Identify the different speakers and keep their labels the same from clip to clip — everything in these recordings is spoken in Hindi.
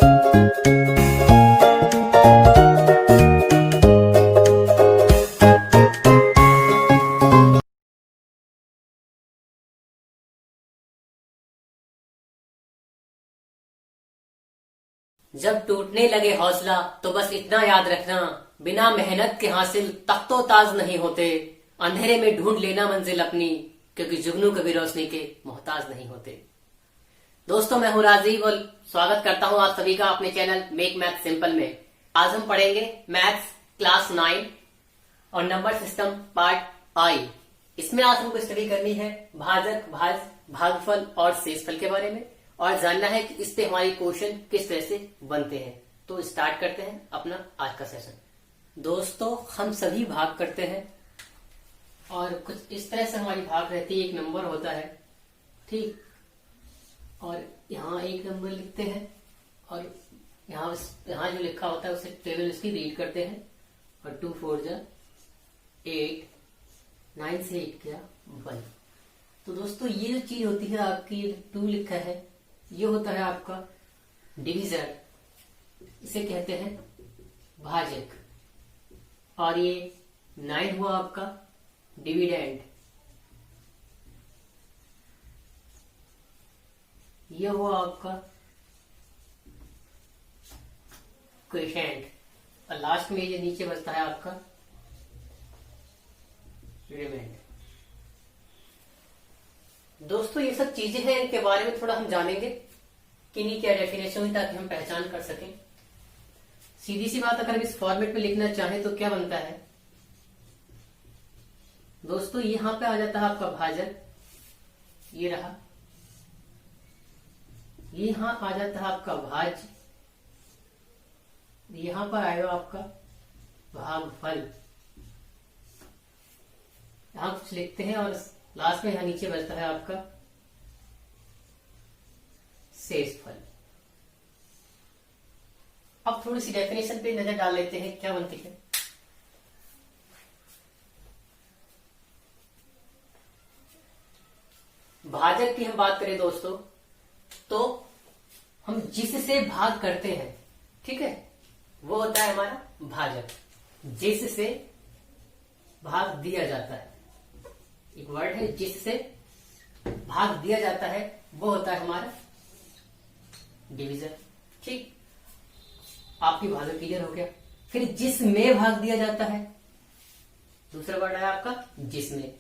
Speaker 1: जब टूटने लगे हौसला तो बस इतना याद रखना, बिना मेहनत के हासिल तख्तो ताज नहीं होते। अंधेरे में ढूंढ लेना मंजिल अपनी, क्योंकि जुगनू कभी रोशनी के मोहताज नहीं होते। दोस्तों, मैं हूं राजीव और स्वागत करता हूं आप सभी का अपने चैनल मेक मैथ सिंपल में। आज हम पढ़ेंगे मैथ्स क्लास 9 और नंबर सिस्टम पार्ट आई। इसमें आज हमको स्टडी करनी है भाजक, भागफल और शेषफल के बारे में, और जानना है कि इस पे हमारे क्वेश्चन किस तरह से बनते हैं। तो स्टार्ट करते हैं अपना आज का सेशन। दोस्तों, हम सभी भाग करते हैं और कुछ इस तरह से हमारी भाग रहती है। एक नंबर होता है, ठीक, और यहाँ एक नंबर लिखते हैं और यहाँ जो लिखा होता है उसे टेबल इसकी रीड करते हैं। और 2 4 जा 8, 9 से 8 क्या 1। तो दोस्तों, ये जो चीज होती है आपकी 2 लिखा है, ये होता है आपका डिवीजर, इसे कहते हैं भाजक। और ये 9 हुआ आपका डिविडेंड, ये हुआ आपका क्वोशिएंट, और लास्ट में ये नीचे बचता है आपका रिमाइंडर। दोस्तों, ये सब चीजें हैं, इनके बारे में थोड़ा हम जानेंगे कि इनकी क्या डेफिनेशन है, ताकि हम पहचान कर सकें। सीधी सी बात, अगर हम इस फॉर्मेट में लिखना चाहें तो क्या बनता है दोस्तों, यहां पे आ जाता है आपका भाजक, ये रहा, यहां आ जाता है आपका भाज, यहां पर आएगा आपका भागफल। यहां कुछ लिखते हैं और लास्ट में यहां नीचे बचता है आपका शेषफल। अब थोड़ी सी डेफिनेशन पे नजर डाल लेते हैं, क्या बनती है। भाजक की हम बात करें दोस्तों, तो हम जिससे भाग करते हैं, ठीक है, वो होता है हमारा भाजक। जिससे भाग दिया जाता है, एक वर्ड है, जिससे भाग दिया जाता है, वो होता है हमारा डिवीजर। ठीक, आपकी भाजक क्लियर हो गया। फिर जिसमें भाग दिया जाता है, दूसरा वर्ड है आपका जिसमें।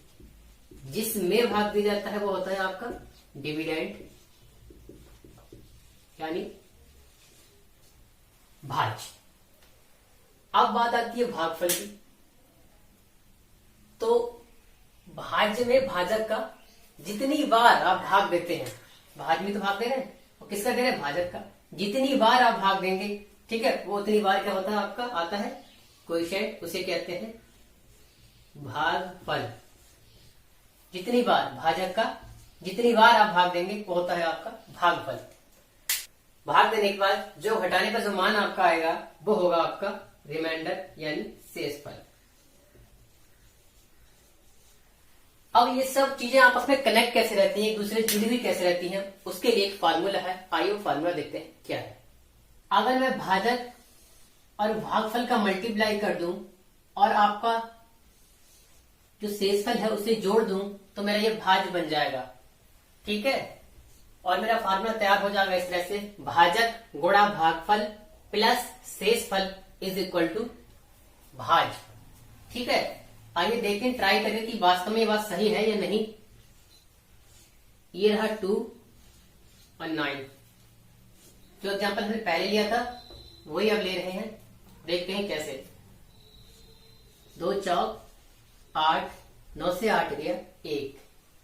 Speaker 1: जिसमें भाग दिया जाता है वो होता है आपका डिविडेंड, यानी भाज। अब बात आती है भागफल की। तो भाज्य में भाजक का जितनी बार आप भाग देते हैं, भाज में तो भाग दे रहे हैं, और किसका दे रहे हैं, भाजक का। जितनी बार आप भाग देंगे, ठीक है, वो उतनी बार क्या होता है आपका आता है क्वोशिएंट, उसे कहते हैं भागफल। जितनी बार भाजक का जितनी बार आप भाग देंगे वो होता है आपका भागफल। भाग देने के बाद जो घटाने का जो मान आपका आएगा वो होगा आपका रिमाइंडर, यानी शेषफल। अब ये सब चीजें आपस में कनेक्ट कैसे रहती हैं, एक दूसरे जुड़ी हुई कैसे रहती हैं, उसके लिए एक फार्मूला है। आइए फार्मूला देखते हैं क्या है। अगर मैं भाजक और भागफल का मल्टीप्लाई कर दूं और आपका जो शेषफल है उसे जोड़ दूं, तो मेरा ये भाज बन जाएगा, ठीक है। और मेरा फार्मूला तैयार हो जाएगा इस तरह से, भाजक गुणा भागफल प्लस शेषफल इज इक्वल टू भाज, ठीक है। आइए देखें, ट्राई करें कि वास्तव में ये बात सही है या नहीं। ये रहा 2 और 9, जो एग्जांपल हमने पहले लिया था वही अब ले रहे हैं। देखते हैं कैसे। 2 चौक 8, 9 से 8 गया 1।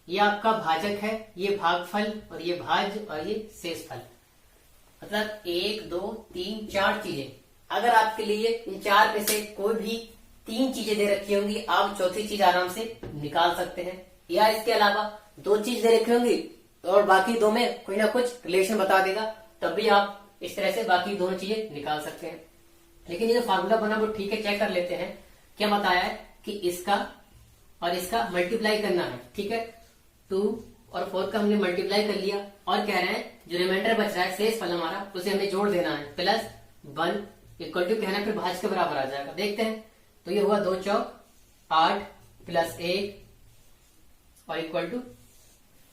Speaker 1: ये आपका भाजक है, ये भागफल, और ये भाज, और ये शेषफल। मतलब 1 2 3 4 चीजें। अगर आपके लिए इन 4 में से कोई भी 3 चीजें दे रखी होंगी, आप चौथी चीज आराम से निकाल सकते हैं। या इसके अलावा 2 चीज दे रखी होंगी और बाकी 2 में कोई ना कुछ रिलेशन बता देगा, तब भी आप इस तरह से बाकी दोनों चीजें निकाल सकते हैं। लेकिन ये जो फार्मूला बना वो ठीक है, चेक कर लेते हैं। क्या बताया है कि इसका और इसका मल्टीप्लाई करना है, ठीक है। 2 और 4 का हमने मल्टीप्लाई कर लिया और कह रहे हैं जो रिमाइंडर बच रहा है शेष फल हमारा उसे हमें जोड़ देना है, प्लस 1 इक्वल टू कहना फिर भाज्य के बराबर आ जाएगा। देखते हैं, तो ये हुआ 2 चौक 8 प्लस 1 और इक्वल टू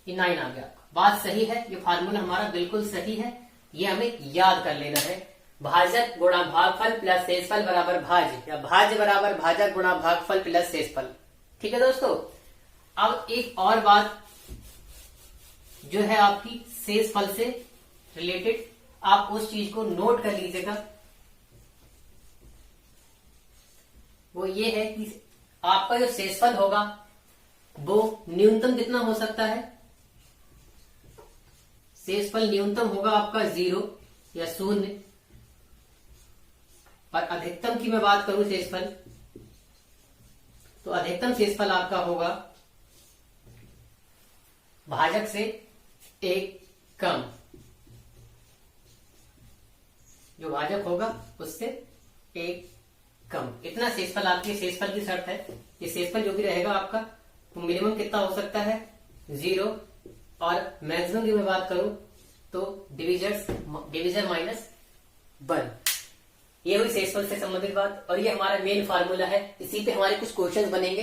Speaker 1: 9 आ गया। बात सही है, ये फार्मूला हमारा बिल्कुल सही है, ये हमें याद कर लेना है। भाजक गुणा भागफल प्लस शेषफल बराबर भाज्य, या भाज्य बराबर भाजक गुणा भागफल प्लस शेषफल। ठीक है दोस्तों, अब एक और बात जो है आपकी शेषफल से रिलेटेड, आप उस चीज को नोट कर लीजिएगा। वो ये है कि आपका जो शेषफल होगा वो न्यूनतम कितना हो सकता है। शेषफल न्यूनतम होगा आपका 0 या 0, और अधिकतम की मैं बात करूं शेषफल, तो अधिकतम शेषफल आपका होगा भाजक से 1 कम, जो भाजक होगा उससे 1 कम। इतना शेषफल आपके शेषफल की शर्त है। ये शेषफल जो भी रहेगा आपका, तो मिनिमम कितना हो सकता है 0, और मैक्सिमम की मैं बात करूं तो डिविजन माइनस 1। ये हुई शेषफल से संबंधित बात, और ये हमारा मेन फार्मूला है। इसी पे हमारे कुछ क्वेश्चंस बनेंगे।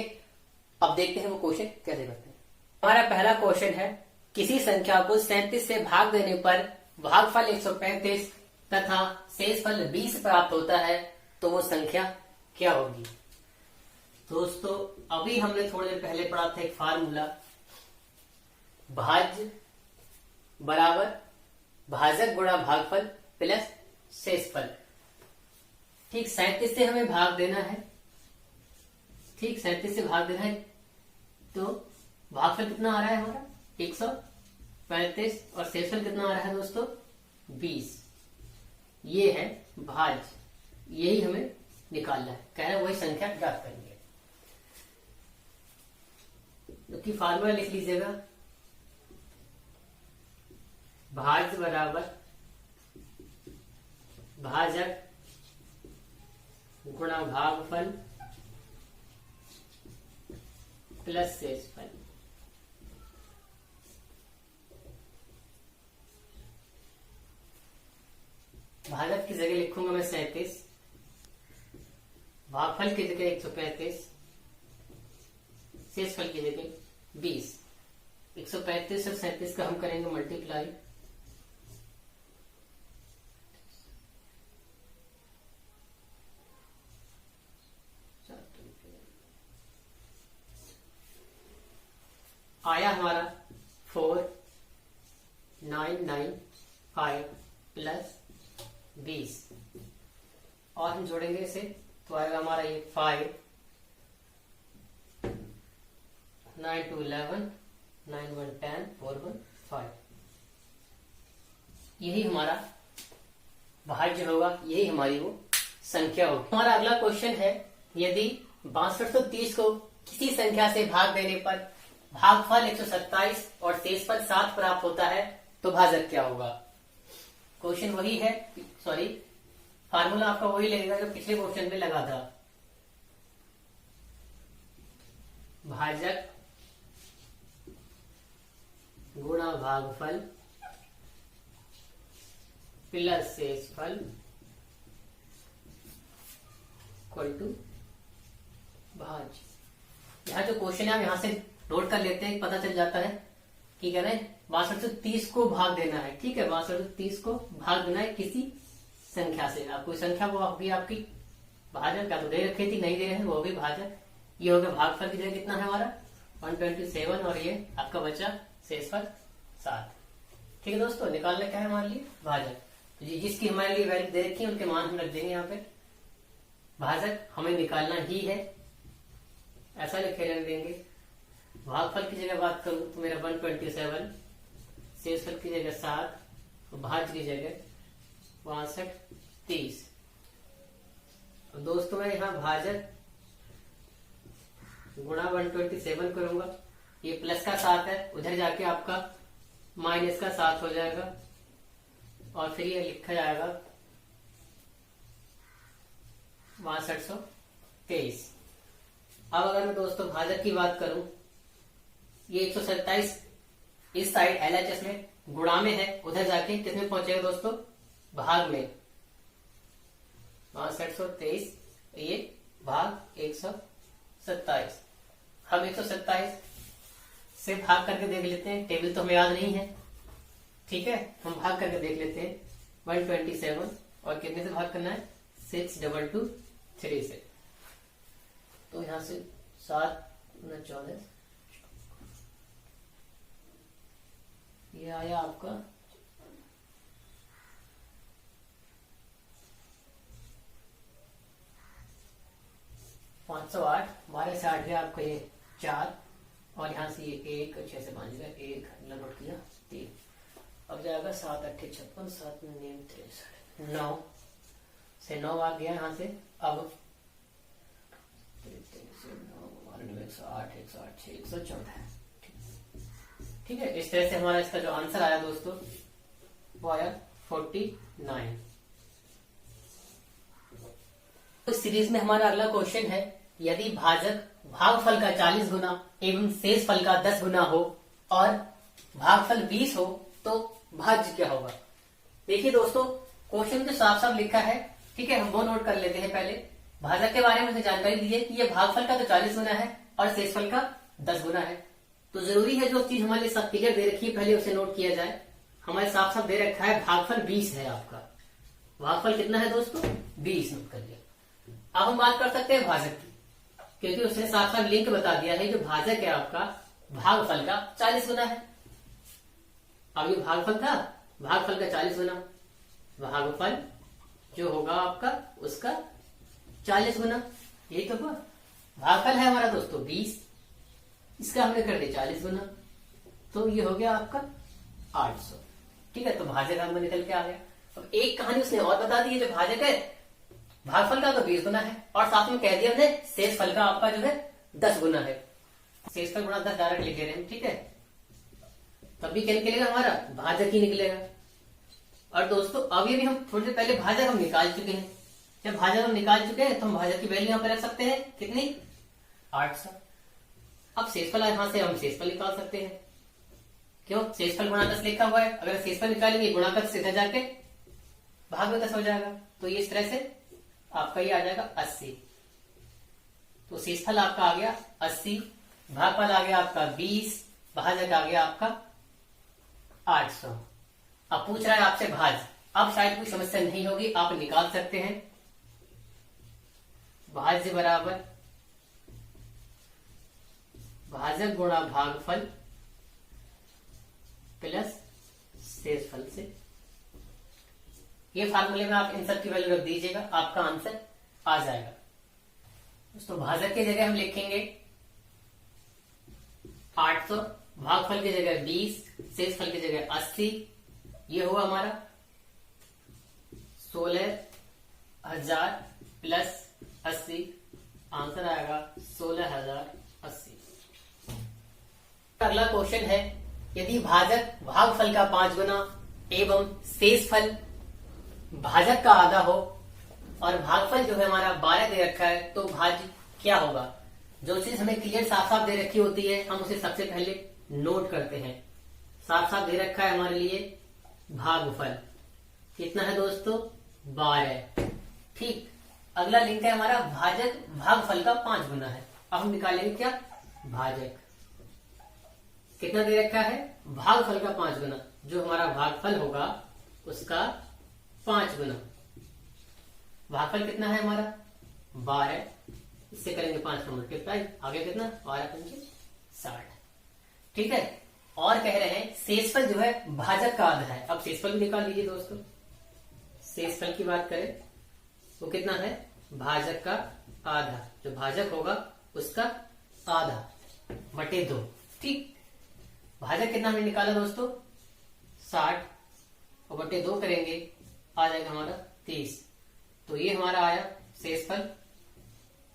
Speaker 1: अब देखते हैं वो क्वेश्चन कैसे करते हैं। हमारा पहला क्वेश्चन है, किसी संख्या को 37 से भाग देने पर भागफल 135 तथा शेषफल 20 प्राप्त होता है, तो वो संख्या क्या होगी। दोस्तों अभी हमने थोड़ी देर पहले पढ़ा था एक फार्मूला, भाज्य बराबर भाजक गुणा भागफल प्लस शेषफल। ठीक 37 से हमें भाग देना है, ठीक 37 से भाग देना है, तो भागफल कितना आ रहा है हमारा 135, और शेषफल कितना आ रहा है दोस्तों 20। ये है भाज्य, यही हमें निकालना है। कह रहे हैं वही संख्या ज्ञात करेंगे। तो फार्मूला लिख लीजिएगा, भाज्य बराबर भाजक गुणा भागफल प्लस शेषफल। भाजक की जगह लिखूंगा मैं 37, भागफल की जगह 135, शेषफल की जगह 20। 135 और 37 का हम करेंगे मल्टीप्लाई, आया हमारा 4995 प्लस 20, और हम जोड़ेंगे इसे तो आएगा हमारा ये 5 9 2 11 9 1 10 4 1 5। यही हमारा भाज्य होगा, यही हमारी वो संख्या होगी। हमारा अगला क्वेश्चन है, यदि 6230 को किसी संख्या से भाग देने पर भागफल 127 और शेषफल 7 प्राप्त होता है, तो भाजक क्या होगा। क्वेश्चन वही है, सॉरी फार्मूला आपका वही लगेगा जो पिछले क्वेश्चन में लगा था। भाजक गुणा भागफल प्लस शेषफल इक्वल टू भाज्य। यहाँ जो क्वेश्चन है हम यहाँ से नोट कर लेते हैं, पता चल जाता है कि कह रहे हैं 6230 को भाग देना है। ठीक है, 6230 को भाग देना है किसी संख्या से। आप कोई संख्या वो अभी आपकी भाजक क्या तो दे रखी थी, नहीं दे रहे हैं, वो भी भाजक। ये हो गया भागफल की जगह कितना है हमारा 127, और ये आपका बचा शेषफल 7। ठीक है दोस्तों, निकालना क्या है हमारे लिए भाजक। तो जिसकी हमारे लिए वैल्यू दे रखी है उनके मान हम रख देंगे यहाँ पे। भाजक हमें निकालना ही है, ऐसा लिखे रहने देंगे। भागफल की जगह बात करूं तो मेरा 127, शेषफल की जगह 7, भाज्य की जगह 6230। दोस्तों मैं यहाँ भाजक गुणा 127 करूंगा, ये प्लस का 7 है, उधर जाके आपका माइनस का 7 हो जाएगा, और फिर ये लिखा जाएगा 6223। अब अगर मैं दोस्तों भाजक की बात करूं, ये 127 इस साइड LHS में गुणा में है, उधर जाके किसमें पहुंचेगा दोस्तों, भाग में। 6223 ये भाग 127। हम 127 से भाग करके देख लेते हैं, टेबल तो हमें याद नहीं है, ठीक है। हम भाग करके देख लेते हैं 127 और कितने से भाग करना है, 6223 से। तो यहां से 7 × 14 ये आया आपका 508। 12 से 8 गया आपका ये 4 और यहाँ से ये 1 6 से 5 गया 1 नोट किया 3। अब जाएगा 7 8 56 7 9 63 9 से 9 आ गया यहाँ से। अब 108 108 114, ठीक है। इस तरह से हमारा इसका जो आंसर आया दोस्तों वो आया 49। तो सीरीज में हमारा अगला क्वेश्चन है, यदि भाजक भागफल का 40 गुना एवं शेष फल का 10 गुना हो और भागफल 20 हो तो भाज्य क्या होगा। देखिए दोस्तों, क्वेश्चन तो साफ साफ लिखा है, ठीक है। हम वो नोट कर लेते हैं। पहले भाजक के बारे में मुझे जानकारी दी है कि ये भागफल का तो 40 गुना है और शेषफल का 10 गुना है। तो जरूरी है जो चीज हमारे साथ क्लियर दे रखी है पहले उसे नोट किया जाए। हमारे साफ साफ दे रखा है भागफल 20 है आपका। भागफल कितना है दोस्तों, 20 नोट कर लिया। अब हम बात कर सकते हैं भाजक की, क्योंकि उसने साफ साफ लिंक बता दिया है जो भाजक है आपका भागफल का 40 गुना है। अब ये भागफल था, भागफल का 40 गुना, भागफल जो होगा आपका उसका 40 गुना, यही तो हुआ। भागफल है हमारा दोस्तों 20, इसका हमने कर दिया 40 गुना, तो ये हो गया आपका 800, ठीक है। तो भाजक हमें निकल के आ गया। अब एक कहानी उसने और बता दी है, जो भाजक है भागफल का तो 20 गुना है और साथ में कह दिया हमने शेष फल का आपका जो है 10 गुना है। शेष फल गुणा 10 डायरेक्ट लिख रहे हैं, ठीक है। तब भी क्या निकलेगा हमारा, भाजक ही निकलेगा। और दोस्तों अब ये भी हम थोड़ी देर पहले भाजक हम निकाल चुके हैं। जब भाजक हम निकाल चुके हैं तो हम भाजक की वैल्यू यहाँ पे रख सकते हैं, कितनी, 800। अब शेषफल यहां से हम शेषफल निकाल सकते हैं, क्यों, शेषफल गुणा 10 लिखा हुआ है। अगर शेषफल निकालेंगे गुणा कर सीधा जाके भाग में 10 हो जाएगा। तो ये इस तरह से आपका ये आ जाएगा 80। तो शेषफल आपका आ गया 80, भागफल आ गया आपका 20, भाजक आ गया आपका 800। अब पूछ रहा है आपसे भाज, अब शायद कोई समस्या नहीं होगी, आप निकाल सकते हैं। भाज्य बराबर भाजक गुणा भागफल प्लस शेषफल से। ये फार्मूले में आप इन सब की वैल्यू रख दीजिएगा, आपका आंसर आ जाएगा। दोस्तों भाजक की जगह हम लिखेंगे 800, भागफल की जगह 20, शेषफल की जगह 80। ये हुआ हमारा 16,000 प्लस 80, आंसर आएगा 16,080। अगला क्वेश्चन है, यदि भाजक भागफल का 5 गुना एवं शेषफल भाजक का आधा हो और भागफल जो है हमारा 12 दे रखा है तो भाज्य क्या होगा। जो चीज हमें क्लियर साफ साफ दे रखी होती है हम उसे सबसे पहले नोट करते हैं। साफ साफ दे रखा है हमारे लिए भागफल कितना है दोस्तों, 12, ठीक। अगला लिंक है हमारा भाजक भागफल का 5 गुना है। अब हम निकालेंगे क्या, भाजक कितना दे रखा है, भागफल का 5 गुना, जो हमारा भागफल होगा उसका 5 गुना। भागफल कितना है हमारा 12, इससे करेंगे 5 का मल्टीप्लाई, आगे कितना 12 पंचे 60, ठीक है। और कह रहे हैं शेषफल जो है भाजक का आधा है। अब शेषफल भी निकाल लीजिए दोस्तों। शेषफल की बात करें तो कितना है, भाजक का आधा, जो भाजक होगा उसका आधा बटे 2, ठीक। भाजक कितना हमने निकाला दोस्तों 60 और बटे 2 करेंगे आ जाएगा हमारा 30। तो ये हमारा आया शेषफल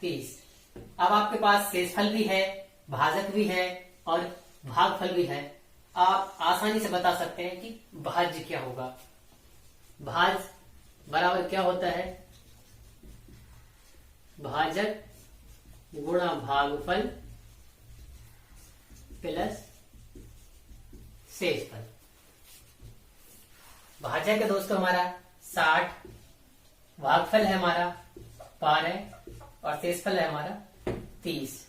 Speaker 1: 30। अब आपके पास शेषफल भी है, भाजक भी है और भागफल भी है। आप आसानी से बता सकते हैं कि भाज्य क्या होगा। भाज बराबर क्या होता है, भाजक गुणा भागफल प्लस शेषफल। भाजक है दोस्तों हमारा 60, भागफल है हमारा 12 और शेषफल है हमारा 30।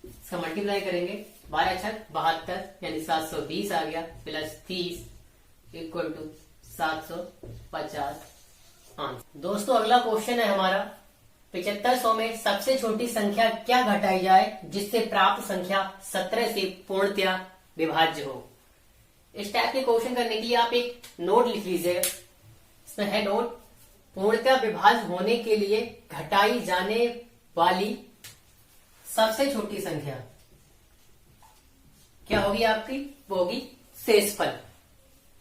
Speaker 1: इसका मल्टीप्लाई करेंगे 12 छक 72 यानी 720 आ गया, प्लस 30 इक्वल टू 750 आंसर। दोस्तों अगला क्वेश्चन है हमारा 7500 में सबसे छोटी संख्या क्या घटाई जाए जिससे प्राप्त संख्या 17 से पूर्णतया विभाज्य हो। इस टाइप के क्वेश्चन करने के लिए आप एक नोट लिख लीजिएगा। इसमें है नोट, पूर्णतया विभाज्य होने के लिए घटाई जाने वाली सबसे छोटी संख्या क्या होगी आपकी, वो होगी शेषफल।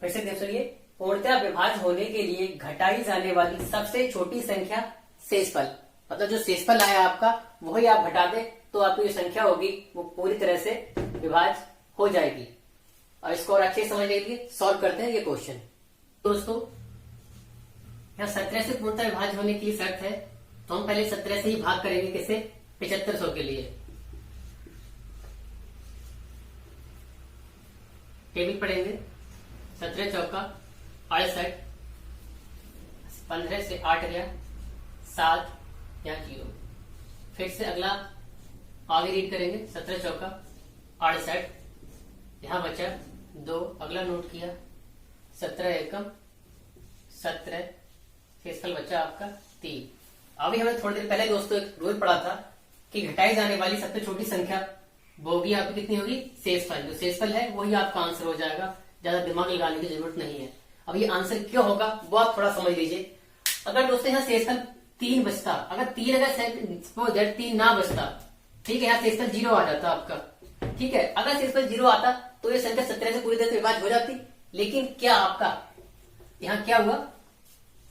Speaker 1: फिर से देख सुनिए, पूर्णतया विभाज्य होने के लिए घटाई जाने वाली सबसे छोटी संख्या शेषफल, मतलब जो शेषफल आया आपका वही आप घटा दे तो आपकी जो संख्या होगी वो पूरी तरह से विभाज्य हो जाएगी। और इसको और अच्छे समझने के लिए सॉल्व करते हैं ये क्वेश्चन। दोस्तों यहाँ 17 से पूर्णतः विभाज्य होने की शर्त है, तो हम पहले 17 से ही भाग करेंगे किसे, 7500 के लिए। टेबल पढ़ेंगे, 17 चौका 68, 15 से 8 गया 7 या 0। फिर से अगला आगे रीड करेंगे, 17 चौका 68, यहां बचा 2, अगला नोट किया 17 एकम 17, शेषफल बचा आपका 3। अभी हमें थोड़ी देर पहले दोस्तों एक रूल पढ़ा था कि घटाई जाने वाली सबसे छोटी संख्या वो होगी आपकी कितनी होगी, शेषफल। जो शेषफल है वही आपका आंसर हो जाएगा, ज्यादा दिमाग लगाने की जरूरत नहीं है। अब ये आंसर क्यों होगा वो आप थोड़ा समझ लीजिए। अगर दोस्तों यहाँ शेषफल 3 बचता, अगर 3 अगर 3 ना बचता, ठीक है, यहाँ शेषफल 0 आ जाता आपका, ठीक है। अगर शेषफल 0 आता तो ये संख्या 17 से पूरी तरह से विभाज्य हो जाती। लेकिन क्या आपका यहाँ क्या हुआ,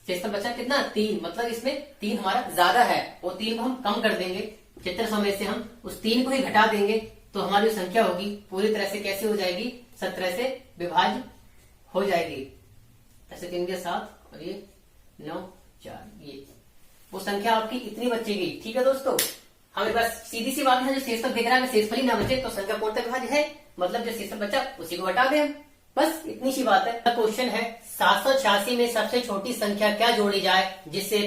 Speaker 1: शेषफल बचा कितना 3, मतलब इसमें 3 हमारा ज्यादा है, वो 3 को हम कम कर देंगे 7500 में से, हम उस 3 को ही घटा देंगे तो हमारी संख्या होगी पूरी तरह से कैसे हो जाएगी, 17 से विभाज्य हो जाएगी। ऐसे 3 के 7 और ये 9 4, ये वो संख्या आपकी इतनी बचेगी। ठीक है दोस्तों, हमें बस सीधी सी बात है, जो शेषफल दिख रहा है शेषफल ही ना बचे तो संख्या पूर्णतः विभाज्य है, मतलब जो शेषफल बचा उसी को हटा दें, बस इतनी सी बात है। क्वेश्चन है 786 में सबसे छोटी संख्या क्या जोड़ी जाए जिससे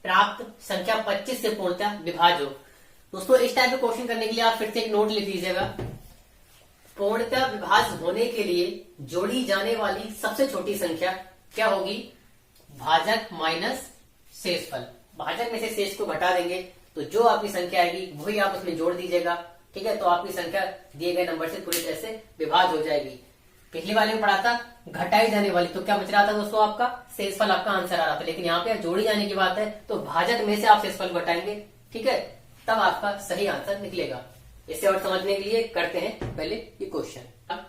Speaker 1: प्राप्त संख्या 25 से पूर्णतः विभाज्य हो। दोस्तों इस टाइप के क्वेश्चन करने के लिए आप फिर से एक नोट लिख लीजिएगा। पूर्णतः विभाज्य होने के लिए जोड़ी जाने वाली सबसे छोटी संख्या क्या होगी, भाजक माइनस शेषफल। भाजक में से शेष को घटा देंगे तो जो आपकी संख्या आएगी वही आप उसमें जोड़ दीजिएगा, ठीक है। तो आपकी संख्या दिए गए नंबर से पूरी तरह से विभाज्य हो जाएगी। पिछली वाले में पढ़ा था घटाई जाने वाली, तो क्या बच रहा था दोस्तों, आपका शेषफल आपका आंसर आ रहा था। लेकिन यहाँ पे जोड़ी जाने की बात है तो भाजक में से आप शेषफल घटाएंगे, ठीक है, तब आपका सही आंसर निकलेगा। इसे और समझने के लिए करते हैं पहले ये क्वेश्चन। अब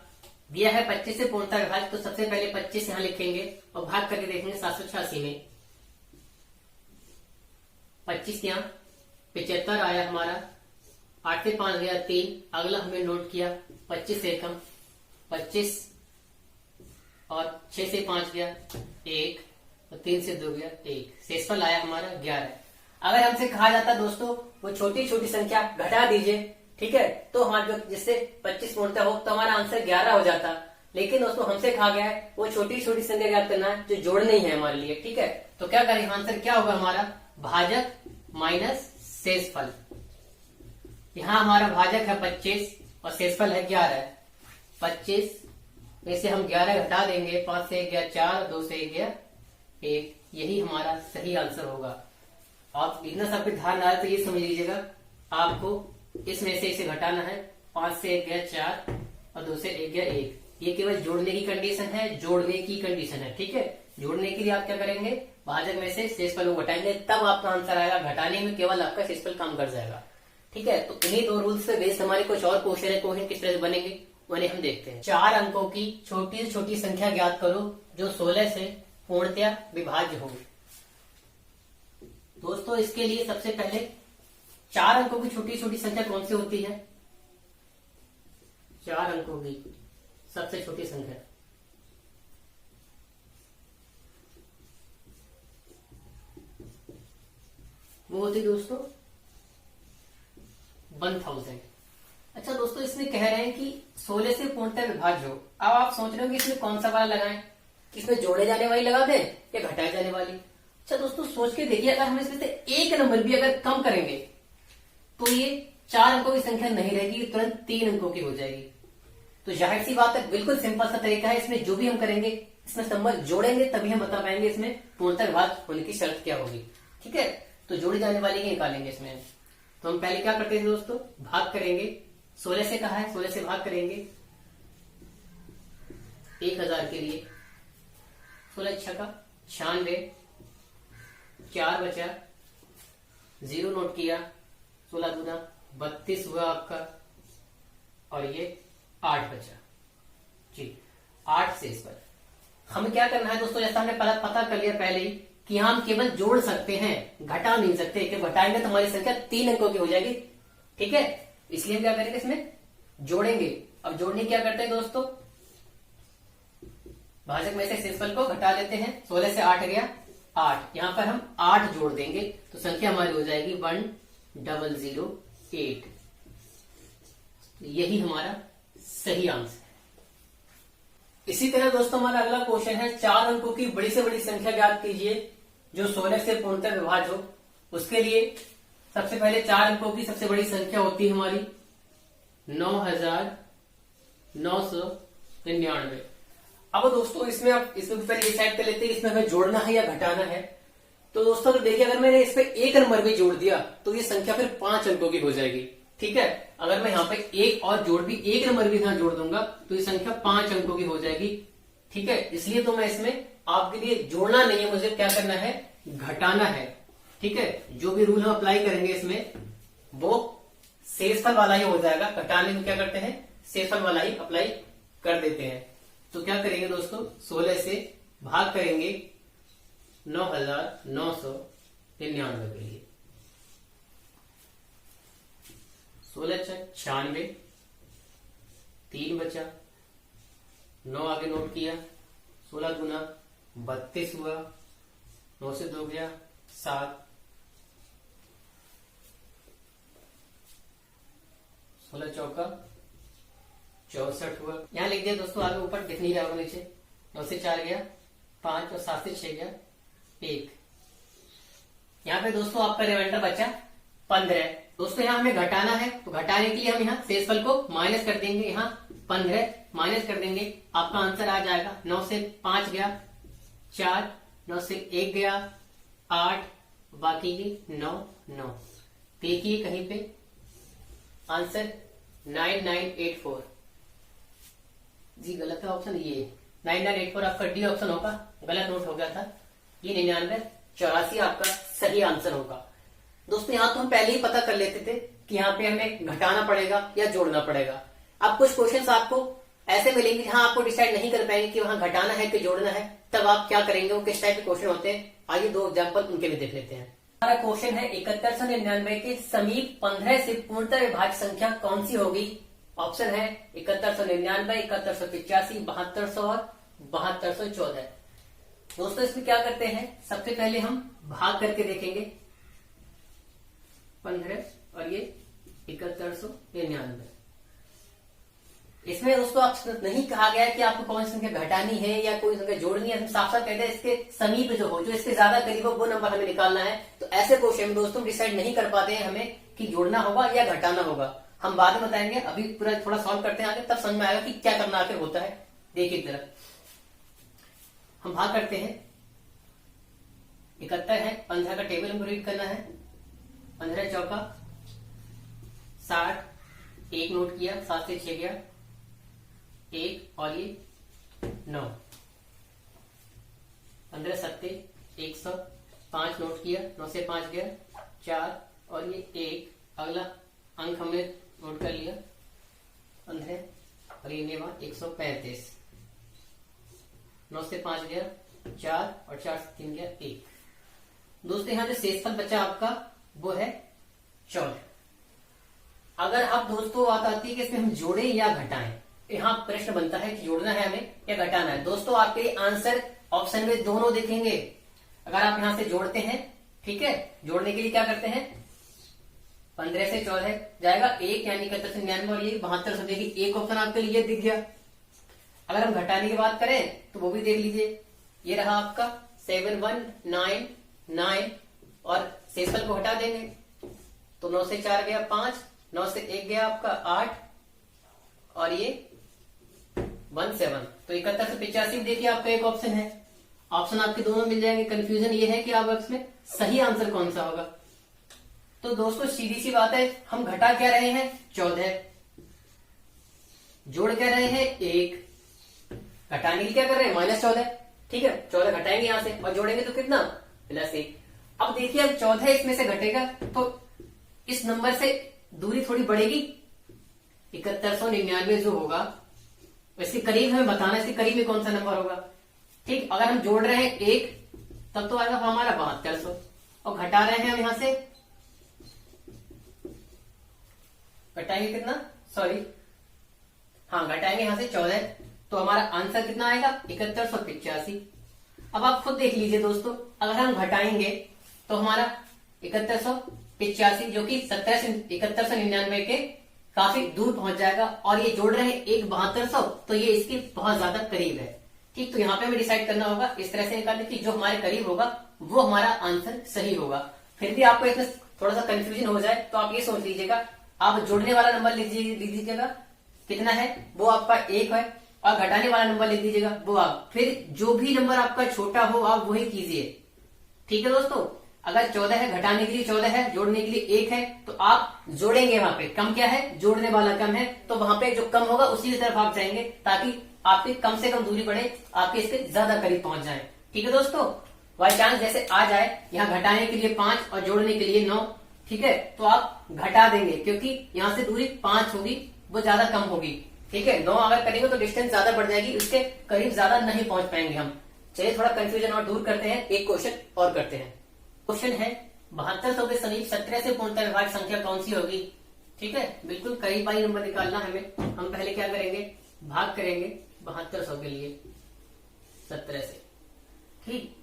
Speaker 1: दिया है 25 से पूर्णतः विभाज्य, तो सबसे पहले 25 यहाँ लिखेंगे और भाग करके देखेंगे 786 में। 25 यहाँ 75 आया हमारा, 8 से 5 गया 3, अगला हमने नोट किया 25 से कम 25 और 6 से 5 गया 1 और 3 से 2 गया 1, शेषफल आया हमारा 11। अगर हमसे कहा जाता दोस्तों वो छोटी छोटी संख्या घटा दीजिए, ठीक है, तो हमारे जो जिससे 25 पूर्णतः हो तो हमारा आंसर 11 हो जाता। लेकिन दोस्तों हमसे कहा गया है वो छोटी छोटी संख्या याद करना है जो जोड़नी है हमारे लिए, ठीक है। तो क्या करें, आंसर क्या होगा हमारा, भाजक माइनस शेषफल। यहाँ हमारा भाजक है 25 और शेषफल है 11। 25 में से हम 11 घटा देंगे, 5 से 1 गया 4, 2 से 1 गया 1, यही हमारा सही आंसर होगा। आप इतना सब पे ध्यान डाले तो ये समझ लीजिएगा आपको इसमें से इसे घटाना है, 5 से 1 गया 4 और 2 से 1 गया 1, ये केवल जोड़ने की कंडीशन है, जोड़ने की कंडीशन है, ठीक है। जोड़ने के लिए आप क्या करेंगे, भाजक में से शेषफल को घटाएंगे तब आपका आंसर आएगा, घटाने में केवल आपका शेषफल काम कर जाएगा, ठीक है। तो इन्हीं 2 रूल्स पे बेस्ड हमारे कुछ और क्वेश्चन है, क्वेश्चन किस तरह से बनेंगे उन्हें हम देखते हैं। 4 अंकों की छोटी से छोटी संख्या ज्ञात करो जो 16 से पूर्णतया विभाज्य हो। दोस्तों इसके लिए सबसे पहले 4 अंकों की छोटी छोटी संख्या कौन सी होती है, 4 अंकों की सबसे छोटी संख्या वो होती दोस्तों 1000। अच्छा दोस्तों दोस्तों इसमें कह रहे हैं कि 16 से पूर्णतः विभाज्य हो। अब आप सोच रहे हो कि इसमें कौन सा वाला लगाएं, इसमें जोड़े जाने वाली लगा दें या घटाए जाने वाली। अच्छा दोस्तों सोच के देखिए, अगर हम इसमें से एक नंबर भी अगर कम करेंगे तो ये 4 अंकों की संख्या नहीं रहेगी, तुरंत 3 अंकों की हो जाएगी। तो जाहिर सी बात है, बिल्कुल सिंपल सा तरीका है। इसमें जो भी हम करेंगे, इसमें नंबर जोड़ेंगे तभी हम बता पाएंगे इसमें पूर्णतः विभाज्य होने की शर्त क्या होगी। ठीक है, तो जोड़ी जाने वाली ही निकालेंगे इसमें। तो हम पहले क्या करते हैं दोस्तों, भाग करेंगे। 16 से कहा है, 16 से भाग करेंगे 1000 के लिए। 16 छक्का 96, 4 बचा, 0 नोट किया, 16 दूना 32 हुआ आपका, और ये 8 बचा जी। 8 से इस पर हमें क्या करना है दोस्तों, जैसा हमने पता कर लिया पहले ही कि यहाँ हम केवल जोड़ सकते हैं, घटा नहीं सकते, कि घटाएंगे तो हमारी संख्या 3 अंकों की हो जाएगी। ठीक है, इसलिए हम क्या करेंगे, इसमें जोड़ेंगे। अब जोड़ने क्या करते हैं दोस्तों, भाजक में से शेषफल को घटा लेते हैं। 16 से 8 गया 8, यहां पर हम 8 जोड़ देंगे तो संख्या हमारी हो जाएगी 1008। यही हमारा सही आंसर है। इसी तरह दोस्तों हमारा अगला क्वेश्चन है, 4 अंकों की बड़ी से बड़ी संख्या ज्ञात कीजिए जो 16 से पूर्णतः विभाज्य हो। उसके लिए सबसे पहले 4 अंकों की सबसे बड़ी संख्या होती है हमारी 9999। अब दोस्तों इसमें आप इसमें पहले डिसाइड कर लेते हैं इसमें हमें जोड़ना है या घटाना है। तो दोस्तों अगर देखिए, अगर मैंने इस पे एक नंबर भी जोड़ दिया तो ये संख्या फिर 5 अंकों की हो जाएगी। ठीक है, अगर मैं यहाँ पे एक और जोड़ भी एक नंबर भी यहाँ जोड़ दूंगा तो ये संख्या 5 अंकों की हो जाएगी। ठीक है, इसलिए तो मैं इसमें आपके लिए जोड़ना नहीं है, मुझे क्या करना है, घटाना है। ठीक है, जो भी रूल हम अप्लाई करेंगे इसमें वो शेषफल वाला ही हो जाएगा। घटाने में क्या करते हैं, शेषफल वाला ही अप्लाई कर देते हैं। तो क्या करेंगे दोस्तों, 16 से भाग करेंगे 9999 के लिए। 16 96, 3 बचा, 9 आगे नोट किया, 16 गुना 32 हुआ, 9 से 2 गया 7, 16 चौका 64 हुआ। यहां लिख दिया दोस्तों, आगे ऊपर दिख नहीं रहा होगा नीचे। 9 से 4 गया 5, और 7 से 6 गया 1। यहाँ पे दोस्तों आपका रिमाइंडर बचा 15। दोस्तों यहाँ हमें घटाना है, तो घटाने के लिए हम यहाँ शेषफल को माइनस कर देंगे। यहाँ 15 माइनस कर देंगे, आपका आंसर आ जाएगा 9 से 5 गया 4, 9 से 1 गया 8, बाकी की 9 9। देखिए कहीं पे आंसर 9984 जी, गलत है ऑप्शन ये 9984 आपका डी ऑप्शन होगा, गलत नोट हो गया था। ये 9984 आपका सही आंसर होगा। दोस्तों यहाँ तो हम पहले ही पता कर लेते थे कि यहाँ पे हमें घटाना पड़ेगा या जोड़ना पड़ेगा। अब कुछ क्वेश्चंस आपको ऐसे मिलेंगे जहां आपको डिसाइड नहीं कर पाएंगे कि वहां घटाना है कि जोड़ना है, तब आप क्या करेंगे, वो किस टाइप के क्वेश्चन होते हैं। आइए 2 एग्जाम्पल उनके भी देख लेते हैं। हमारा क्वेश्चन है 7199 के समीप 15 से पूर्णतः विभाज्य संख्या कौन सी होगी। ऑप्शन है 7199, 7185, 7200 और 7214। दोस्तों इसमें क्या करते हैं, सबसे पहले हम भाग करके देखेंगे 15 और ये 7199। इसमें दोस्तों आप नहीं कहा गया है कि आपको कौन सी संख्या घटानी है या कोई संख्या जोड़नी है। हम साफ साफ कहते हैं इसके समीप जो हो, जो इसके ज्यादा करीब हो, वो नंबर हमें निकालना है। तो ऐसे क्वेश्चन में दोस्तों डिसाइड नहीं कर पाते हैं हमें कि जोड़ना होगा या घटाना होगा। हम बाद में बताएंगे, अभी पूरा थोड़ा सॉल्व करते हैं आगे, तब समझ में आएगा कि क्या करना आखिर होता है। देखिए तरफ हम भाग करते हैं 71 है, 15 का टेबल हमको रीड करना है। 15 चौका 60, 1 नोट किया, 7 से 6 गया 1, और ये 9। 15 सत्ते 100, 5 नोट किया, 9 से 5 गया 4, और ये 1। अगला अंक हमने नोट कर लिया 15, और ये नेवा 135। 9 से 5 गया 4, और 4 से 3 गया 1। दोस्तों यहाँ जो शेषफल बचा आपका वो है 14। अगर आप दोस्तों बात आती है कि इसमें हम जोड़े या घटाएं, यहाँ प्रश्न बनता है कि जोड़ना है हमें या घटाना है। दोस्तों आपके लिए आंसर ऑप्शन में दोनों दिखेंगे। अगर आप यहां से जोड़ते हैं, ठीक है, जोड़ने के लिए क्या करते हैं, 15 से 14 जाएगा 1 यानी 7199 और ये 7200 देगी। एक ऑप्शन आपके लिए दिख गया। अगर हम घटाने की बात करें तो वो भी देख लीजिए, ये रहा आपका 7199 और शेषफल को हटा देंगे तो 9 से 4 गया 5, 9 से 1 गया आपका 8 और ये 17। तो 7185 देखिए आपका एक ऑप्शन है। ऑप्शन आपके दोनों मिल जाएंगे। कंफ्यूजन ये है कि आप इसमें सही आंसर कौन सा होगा। तो दोस्तों सीधी सी बात है, हम घटा क्या रहे हैं 14, जोड़ क्या रहे हैं 1, घटाने की क्या कर रहे हैं -14। ठीक है, 14 घटाएंगे यहां से और जोड़ेंगे तो कितना +1। अब देखिए अब 14 इसमें से घटेगा तो इस नंबर से दूरी थोड़ी बढ़ेगी। 7199 जो होगा इसके करीब हमें बताना है, इसके करीब में कौन सा नंबर होगा। ठीक, अगर हम जोड़ रहे हैं 1 तब तो आएगा हमारा 7200 और घटा रहे हैं हम यहां से, घटाएंगे कितना, सॉरी हाँ घटाएंगे यहां से 14 तो हमारा आंसर कितना आएगा 7185। अब आप खुद देख लीजिए दोस्तों, अगर हम घटाएंगे तो हमारा 7185 जो कि 7199 के काफी दूर पहुंच जाएगा और ये जोड़ रहे हैं 7200 तो ये इसके बहुत ज्यादा करीब है। ठीक, तो यहाँ पे हमें डिसाइड करना होगा इस तरह से निकालने की जो हमारे करीब होगा वो हमारा आंसर सही होगा। फिर भी आपको इसमें थोड़ा सा कंफ्यूजन हो जाए तो आप ये सोच लीजिएगा, आप जोड़ने वाला नंबर लिख दीजिएगा कितना है वो आपका 1 है और घटाने वाला नंबर लिख दीजिएगा वो आप, फिर जो भी नंबर आपका छोटा हो आप वही कीजिए। ठीक है दोस्तों, अगर 14 है घटाने के लिए 14 है, जोड़ने के लिए 1 है तो आप जोड़ेंगे वहां पे कम क्या है, जोड़ने वाला कम है तो वहां पे जो कम होगा उसी की तरफ आप जाएंगे ताकि आपकी कम से कम दूरी बढ़े, आपके इसके ज्यादा करीब पहुंच जाए। ठीक है दोस्तों, बाई चांस जैसे आ जाए यहाँ घटाने के लिए 5 और जोड़ने के लिए 9, ठीक है, तो आप घटा देंगे क्योंकि यहाँ से दूरी 5 होगी वो ज्यादा कम होगी। ठीक है, 9 अगर करेंगे तो डिस्टेंस ज्यादा बढ़ जाएगी, उसके करीब ज्यादा नहीं पहुंच पाएंगे हम। चलिए थोड़ा कंफ्यूजन और दूर करते हैं, एक क्वेश्चन और करते हैं। क्वेश्चन है 7200 के समीप 17 से पूर्णतः विभाज्य संख्या कौन सी होगी। ठीक है, बिल्कुल करीब वाली नंबर निकालना हमें। हम पहले क्या करेंगे, भाग करेंगे 7200 के लिए 17 से। ठीक,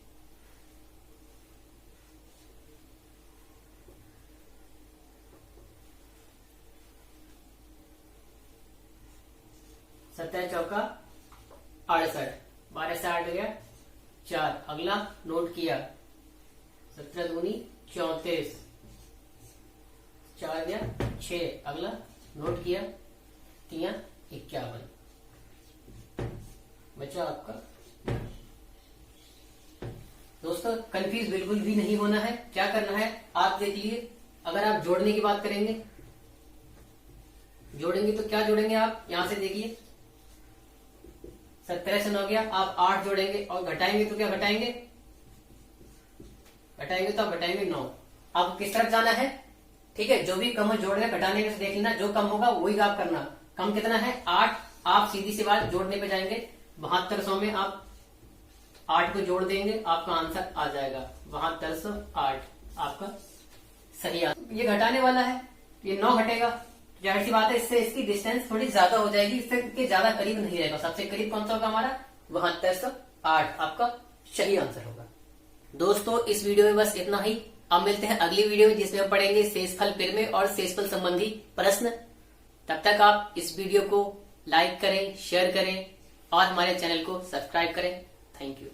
Speaker 1: सत्रह चौका 68, 12 से 8 गया 4, अगला नोट किया 17 दूनी 34, 4 गया 6, अगला नोट किया 3 51, बचा आपका। दोस्तों कंफ्यूज बिल्कुल भी नहीं होना है, क्या करना है आप देख लीजिए। अगर आप जोड़ने की बात करेंगे, जोड़ेंगे तो क्या जोड़ेंगे आप यहां से देखिए 17 से 9 गया, आप 8 जोड़ेंगे और घटाएंगे तो क्या घटाएंगे, घटाएंगे तो आप घटाएंगे 9। आपको किस तरफ जाना है, ठीक है, जो भी कम हो जोड़ने घटाने में से देख लेना, जो कम होगा वही आप करना। कम कितना है 8, आप सीधी सी बात जोड़ने पे जाएंगे 7200 में आप 8 को जोड़ देंगे, आपका आंसर आ जाएगा 7208 आपका सही आंसर। ये घटाने वाला है, ये 9 घटेगा, जाहिर सी बात है इससे इसकी डिस्टेंस थोड़ी ज्यादा हो जाएगी, इससे के ज्यादा करीब नहीं रहेगा। सबसे करीब कौन सा होगा हमारा 7208 आपका सही आंसर होगा। दोस्तों इस वीडियो में बस इतना ही। अब मिलते हैं अगली वीडियो में जिसमें हम पढ़ेंगे शेषफल प्रमेय और शेषफल संबंधी प्रश्न। तब तक आप इस वीडियो को लाइक करें, शेयर करें और हमारे चैनल को सब्सक्राइब करें। Thank you.